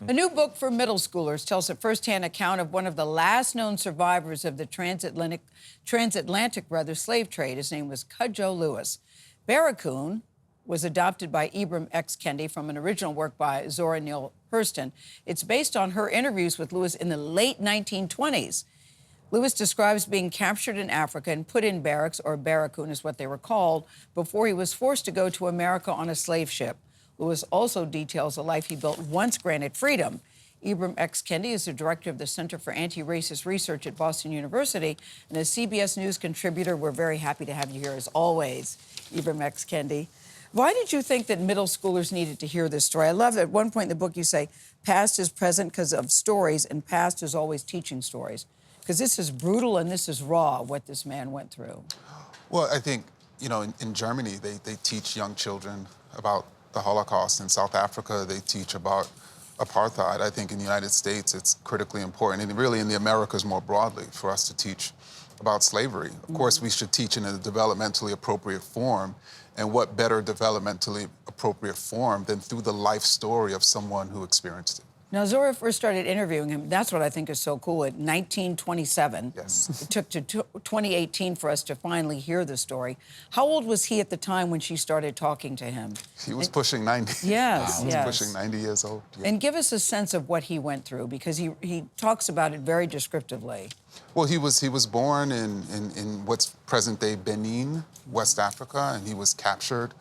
A new book for middle schoolers tells a first-hand account of one of the last known survivors of the transatlantic slave trade. His name was Cudjoe Lewis. Barracoon was adopted by Ibram X. Kendi from an original work by Zora Neale Hurston. It's based on her interviews with Lewis in the late 1920s. Lewis describes being captured in Africa and put in barracks, or Barracoon is what they were called, before he was forced to go to America on a slave ship. Lewis also details a life he built once granted freedom. Ibram X. Kendi is the director of the Center for Anti-Racist Research at Boston University. And as CBS News contributor, we're very happy to have you here, as always, Ibram X. Kendi. Why did you think that middle schoolers needed to hear this story? I love that at one point in the book you say, past is present because of stories, and past is always teaching stories. Because this is brutal and this is raw, what this man went through. Well, I think, you know, in Germany, they teach young children about the Holocaust. In South Africa, they teach about apartheid. I think in the United States, it's critically important, and really in the Americas more broadly, for us to teach about slavery. Of course, we should teach in a developmentally appropriate form, and what better developmentally appropriate form than through the life story of someone who experienced it. Now, Zora first started interviewing him. That's what I think is so cool. At 1927, yes. It took to 2018 for us to finally hear the story. How old was he at the time when she started talking to him? He was pushing 90. Yes, He was yes. pushing 90 years old. Yeah. And give us a sense of what he went through, because he talks about it very descriptively. Well, he was born in what's present-day Benin, West Africa, and he was captured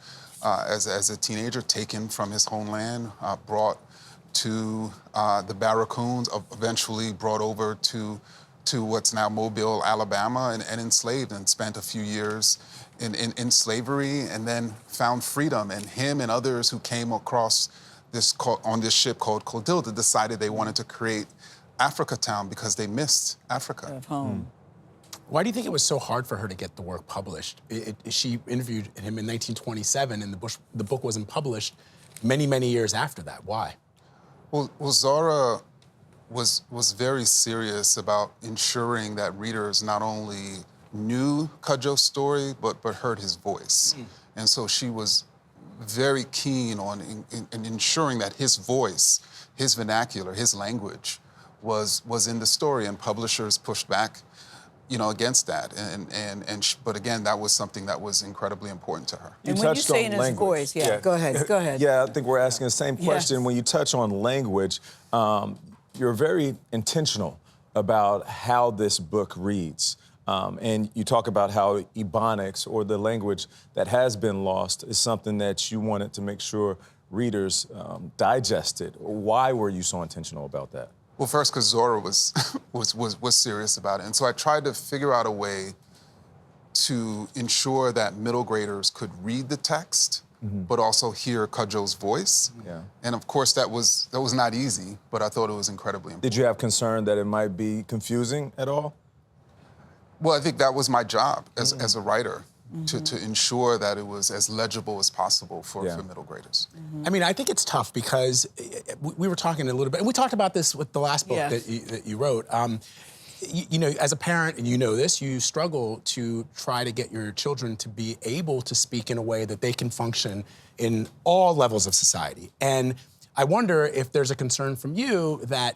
as a teenager, taken from his homeland, brought to the Barracoons, eventually brought over to what's now Mobile, Alabama, and enslaved, and spent a few years in slavery, and then found freedom. And him and others who came across on this ship called Clotilda decided they wanted to create Africa Town because they missed Africa. Of home. Why do you think it was so hard for her to get the work published? She interviewed him in 1927, and the book wasn't published many, many years after that. Why? Well, Zora was very serious about ensuring that readers not only knew Cudjoe's story, but heard his voice. And so she was very keen on in ensuring that his voice, his vernacular, his language was in the story, and publishers pushed back, you know, against that. But again, that was something that was incredibly important to her. And when you say in his voice, go ahead. Yeah, I think we're asking the same question. Yes. When you touch on language, you're very intentional about how this book reads. And you talk about how Ebonics, or the language that has been lost, is something that you wanted to make sure readers digested. Why were you so intentional about that? Well, first, because Zora was serious about it. And so I tried to figure out a way to ensure that middle graders could read the text, but also hear Cudjoe's voice. Yeah. And of course, that was not easy, but I thought it was incredibly important. Did you have concern that it might be confusing at all? Well, I think that was my job as a writer, to ensure that it was as legible as possible for middle graders. I mean, I think it's tough because we were talking a little bit, and we talked about this with the last book that you wrote. You know, as a parent, and you know this, you struggle to try to get your children to be able to speak in a way that they can function in all levels of society. And I wonder if there's a concern from you that,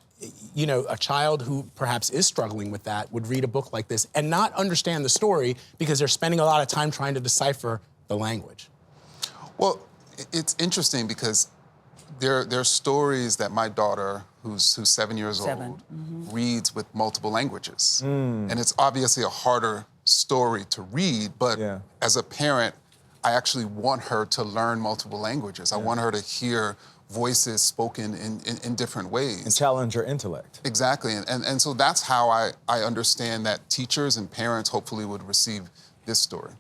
you know, a child who perhaps is struggling with that would read a book like this and not understand the story because they're spending a lot of time trying to decipher the language. Well, it's interesting because there are stories that my daughter, who's 7 years old, reads with multiple languages. And it's obviously a harder story to read, but as a parent, I actually want her to learn multiple languages. I want her to hear voices spoken in different ways. And challenge your intellect. Exactly, and so that's how I understand that teachers and parents hopefully would receive this story.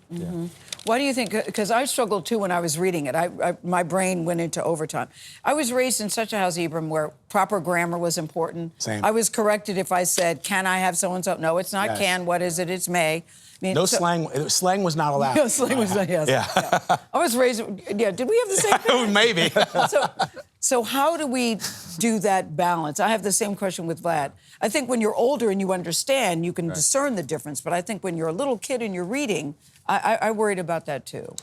Why do you think, because I struggled too when I was reading it. My brain went into overtime. I was raised in such a house, Ibram, where proper grammar was important. Same. I was corrected if I said, can I have so-and-so? No, it's not can, what is it? It's may. I mean, No slang. Slang was not allowed. No, slang was not, yes. Yeah. I was raised, did we have the same thing? Maybe. So how do we do that balance? I have the same question with Vlad. I think when you're older and you understand, you can discern the difference. But I think when you're a little kid and you're reading, I worried about that too.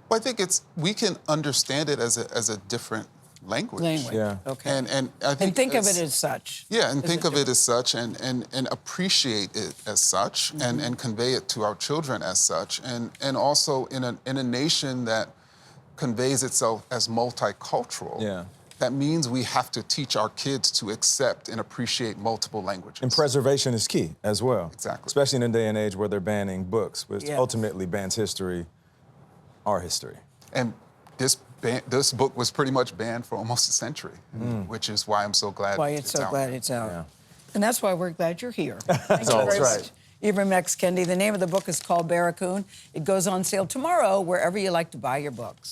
Well, I think we can understand it as a different language. Language. Yeah. Okay. And I think think of it as such. Yeah, and think a of it as such, and appreciate it as such, and convey it to our children as such, and also in a nation that conveys itself as multicultural. Yeah. That means we have to teach our kids to accept and appreciate multiple languages. And preservation is key as well. Exactly. Especially in a day and age where they're banning books, which Yeah. ultimately bans history, our history. And this book was pretty much banned for almost a century, which is why I'm so glad Why it's so out. glad it's out. Yeah. And that's why we're glad you're here. Thank you always very right. much. Ibram X. Kendi. The name of the book is called Barracoon. It goes on sale tomorrow wherever you like to buy your books.